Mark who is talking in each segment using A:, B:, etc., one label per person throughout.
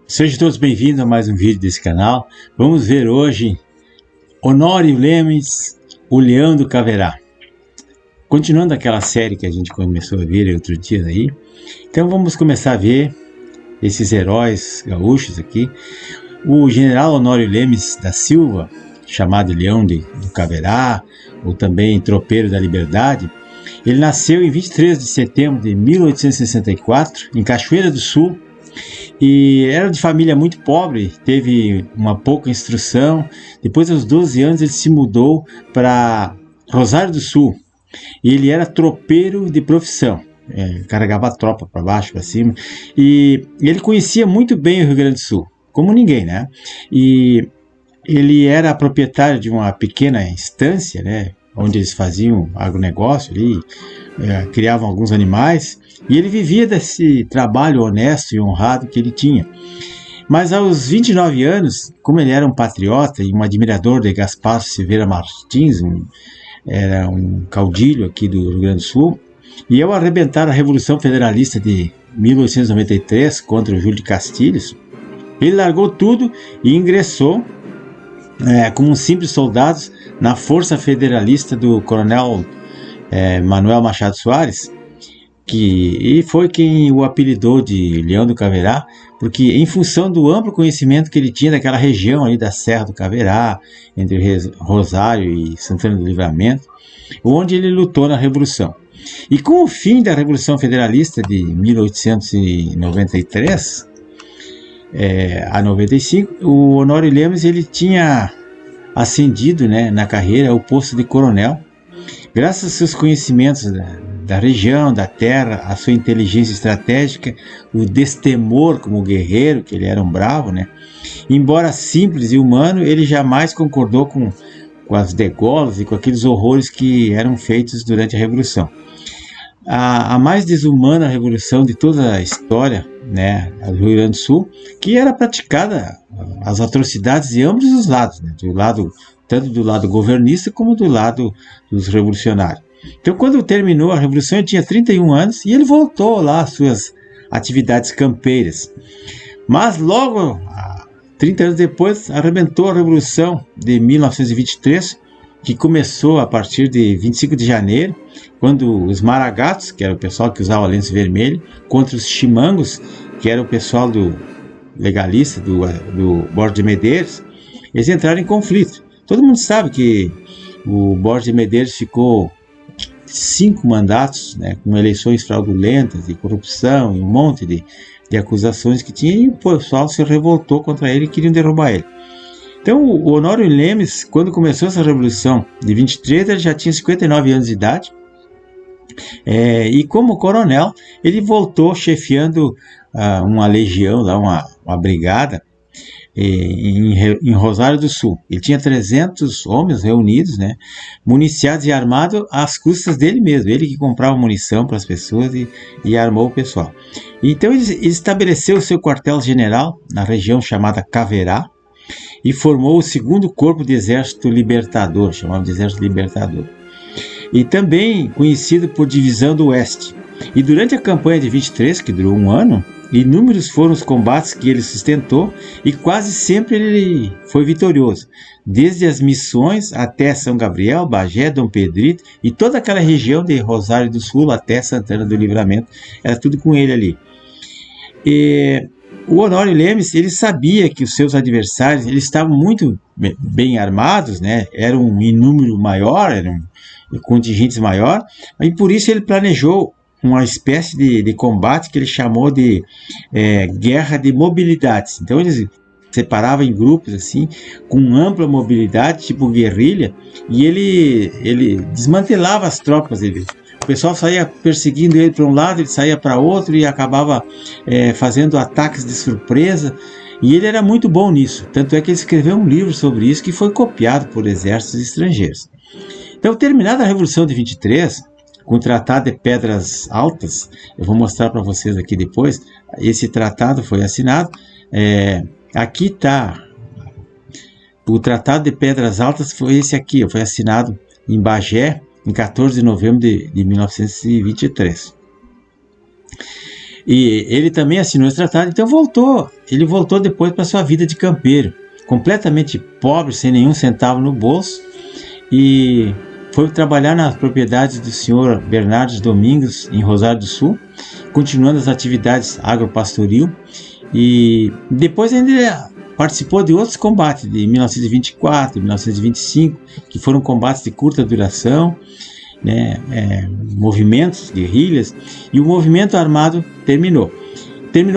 A: Sejam todos bem-vindos a mais um vídeo desse canal. Vamos ver hoje Honório Lemes, o Leão do Caverá. Continuando aquela série que a gente começou a ver outro dia aí. Então vamos começar a ver esses heróis gaúchos aqui. O general Honório Lemes da Silva, chamado Leão do Caverá, ou também Tropeiro da Liberdade, ele nasceu em 23 de setembro de 1864, em Cachoeira do Sul, e era de família muito pobre, teve uma pouca instrução. Depois, aos 12 anos, ele se mudou para Rosário do Sul, e ele era tropeiro de profissão, carregava a tropa para baixo, para cima, e ele conhecia muito bem o Rio Grande do Sul, como ninguém, né? E ele era proprietário de uma pequena estância, né, onde eles faziam agronegócio ali, criavam alguns animais, e ele vivia desse trabalho honesto e honrado que ele tinha. Mas aos 29 anos, como ele era um patriota e um admirador de Gaspar Silveira Martins, era um caudilho aqui do Rio Grande do Sul, e ao arrebentar a Revolução Federalista de 1893 contra o Júlio de Castilhos, ele largou tudo e ingressou como um simples soldado na Força Federalista do Coronel Manuel Machado Soares, e foi quem o apelidou de Leão do Caverá, porque em função do amplo conhecimento que ele tinha daquela região ali da Serra do Caverá, entre Rosário e Santana do Livramento, onde ele lutou na Revolução. E com o fim da Revolução Federalista de 1893 a 95, o Honório Lemes ele tinha ascendido, né, na carreira ao posto de coronel, graças aos seus conhecimentos da região, da terra, a sua inteligência estratégica, o destemor como guerreiro, que ele era um bravo, né? Embora simples e humano, ele jamais concordou com as degolas e com aqueles horrores que eram feitos durante a Revolução. A mais desumana revolução de toda a história, né, do Rio Grande do Sul, que era praticada as atrocidades de ambos os lados, né, tanto do lado governista como do lado dos revolucionários. Então, quando terminou a Revolução, ele tinha 31 anos e ele voltou lá às suas atividades campeiras. Mas logo, 30 anos depois, arrebentou a Revolução de 1923, que começou a partir de 25 de janeiro, quando os maragatos, que era o pessoal que usava lenço vermelho, contra os chimangos, que era o pessoal do legalista, do Borges de Medeiros, eles entraram em conflito. Todo mundo sabe que o Borges de Medeiros ficou 5 mandatos, né, com eleições fraudulentas e corrupção e um monte de acusações que tinha, e o pessoal se revoltou contra ele e queriam derrubar ele. Então o Honório Lemes, quando começou essa Revolução de 23, ele já tinha 59 anos de idade, e como coronel ele voltou chefiando uma legião, lá, uma brigada, em Rosário do Sul. Ele tinha 300 homens reunidos, né, municiados e armados às custas dele mesmo. Ele que comprava munição para as pessoas e armou o pessoal. Então ele estabeleceu o seu quartel-general na região chamada Caverá e formou o 2º Corpo de Exército Libertador, chamado de Exército Libertador, e também conhecido por Divisão do Oeste. E durante a campanha de 23, que durou um ano, inúmeros foram os combates que ele sustentou e quase sempre ele foi vitorioso, desde as Missões até São Gabriel, Bagé, Dom Pedrito e toda aquela região de Rosário do Sul até Santana do Livramento, era tudo com ele ali. E o Honório Lemes, ele sabia que os seus adversários eles estavam muito bem armados, né? Eram em número maior, eram contingentes maior, e por isso ele planejou uma espécie de combate que ele chamou de guerra de mobilidades. Então eles separavam em grupos assim, com ampla mobilidade, tipo guerrilha, e ele desmantelava as tropas dele. O pessoal saía perseguindo ele para um lado, ele saía para outro e acabava fazendo ataques de surpresa, e ele era muito bom nisso. Tanto é que ele escreveu um livro sobre isso que foi copiado por exércitos estrangeiros. Então, terminada a Revolução de 23, com o Tratado de Pedras Altas, eu vou mostrar para vocês aqui depois, esse tratado foi assinado, aqui está, o Tratado de Pedras Altas foi esse aqui, foi assinado em Bagé, em 14 de novembro de 1923. E ele também assinou esse tratado, então ele voltou depois para sua vida de campeiro, completamente pobre, sem nenhum centavo no bolso, e foi trabalhar nas propriedades do senhor Bernardes Domingos, em Rosário do Sul, continuando as atividades agropastoril, e depois ainda participou de outros combates de 1924, 1925, que foram combates de curta duração, né, movimentos, guerrilhas, e o movimento armado terminou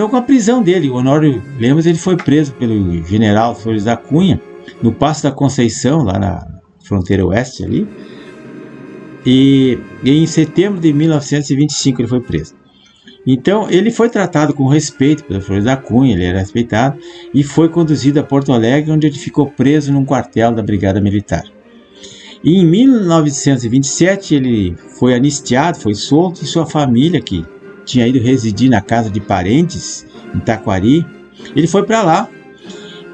A: com a prisão dele. O Honório Lemos ele foi preso pelo general Flores da Cunha no Passo da Conceição, lá na fronteira oeste ali, e em setembro de 1925 ele foi preso. Então ele foi tratado com respeito pelo Flores da Cunha, ele era respeitado, e foi conduzido a Porto Alegre, onde ele ficou preso num quartel da Brigada Militar. E em 1927 ele foi anistiado, foi solto, e sua família, que tinha ido residir na casa de parentes em Taquari, ele foi para lá,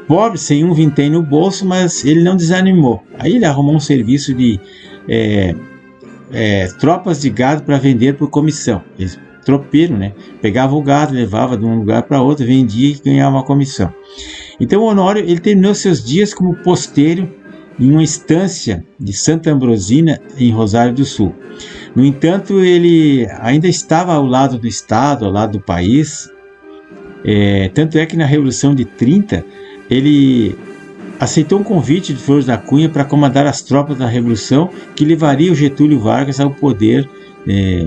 A: pobre, sem um vintém no bolso, mas ele não desanimou. Aí ele arrumou um serviço de tropas de gado para vender por comissão. Eles tropeiro, né? Pegava o gado, levava de um lugar para outro, vendia e ganhava uma comissão. Então o Honório ele terminou seus dias como posteiro em uma estância de Santa Ambrosina, em Rosário do Sul. No entanto, ele ainda estava ao lado do Estado, ao lado do país. Tanto é que na Revolução de 30, ele aceitou um convite de Flores da Cunha para comandar as tropas da Revolução que levaria o Getúlio Vargas ao poder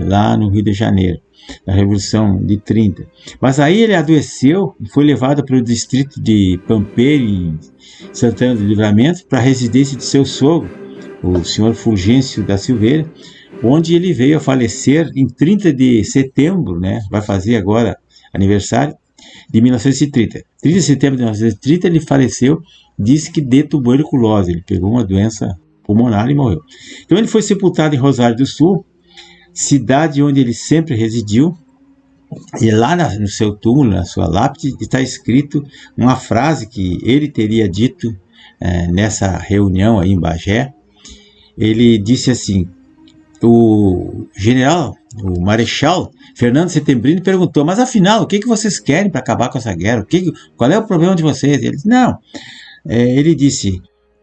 A: lá no Rio de Janeiro, na Revolução de 30. Mas aí ele adoeceu e foi levado para o distrito de Pampeiro, em Santana do Livramento, para a residência de seu sogro, o senhor Fulgêncio da Silveira, onde ele veio a falecer em 30 de setembro, né? Vai fazer agora aniversário, de 1930. 30 de setembro de 1930 ele faleceu, disse que de tuberculose, ele pegou uma doença pulmonar e morreu. Então ele foi sepultado em Rosário do Sul, cidade onde ele sempre residiu, e lá no seu túmulo, na sua lápide, está escrito uma frase que ele teria dito nessa reunião aí em Bagé. Ele disse assim: o general, o marechal Fernando Setembrino perguntou, mas afinal, o que vocês querem para acabar com essa guerra? Qual é o problema de vocês? Ele disse, não, ele disse,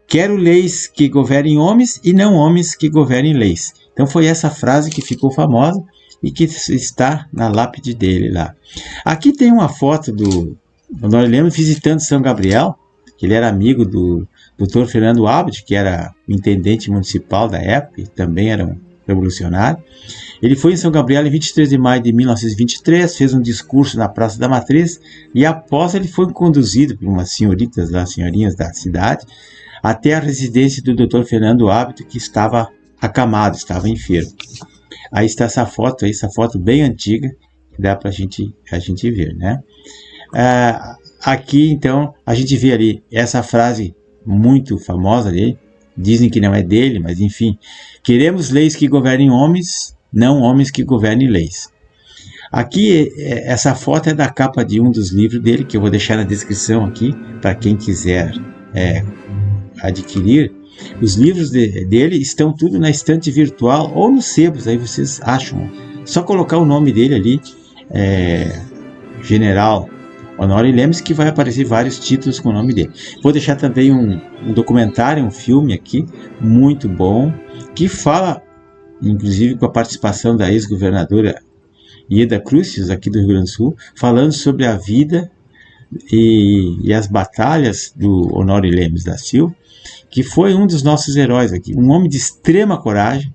A: quero leis que governem homens e não homens que governem leis. Então foi essa frase que ficou famosa e que está na lápide dele lá. Aqui tem uma foto do Honório Lemos visitando São Gabriel, que ele era amigo do Dr. Fernando Abad, que era intendente municipal da época e também era um revolucionário. Ele foi em São Gabriel em 23 de maio de 1923, fez um discurso na Praça da Matriz e após ele foi conduzido por umas senhorinhas da cidade, até a residência do Dr. Fernando Abad, que estava acamado, estava enfermo. Aí está essa foto bem antiga, que dá para a gente ver, né? Aqui, então, a gente vê ali essa frase muito famosa dele, dizem que não é dele, mas enfim, queremos leis que governem homens, não homens que governem leis. Aqui, essa foto é da capa de um dos livros dele, que eu vou deixar na descrição aqui, para quem quiser adquirir. Os livros dele estão tudo na estante virtual ou nos sebos, aí vocês acham. Só colocar o nome dele ali, General Honório Lemos, que vai aparecer vários títulos com o nome dele. Vou deixar também um documentário, um filme aqui, muito bom, que fala, inclusive com a participação da ex-governadora Ieda Crucis, aqui do Rio Grande do Sul, falando sobre a vida e as batalhas do Honório Lemos da Silva, que foi um dos nossos heróis aqui, um homem de extrema coragem,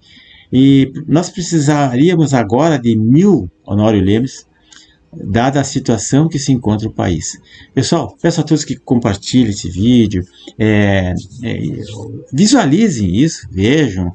A: e nós precisaríamos agora de 1000 Honório Lemos, dada a situação que se encontra o país. Pessoal, peço a todos que compartilhem esse vídeo, visualizem isso, vejam,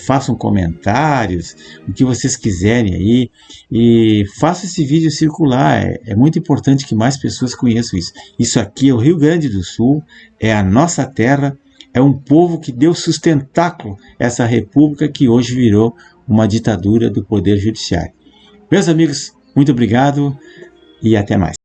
A: façam comentários, o que vocês quiserem aí, e façam esse vídeo circular. É muito importante que mais pessoas conheçam isso. Isso aqui é o Rio Grande do Sul, é a nossa terra, é um povo que deu sustentáculo a essa república que hoje virou uma ditadura do poder judiciário. Meus amigos, muito obrigado e até mais.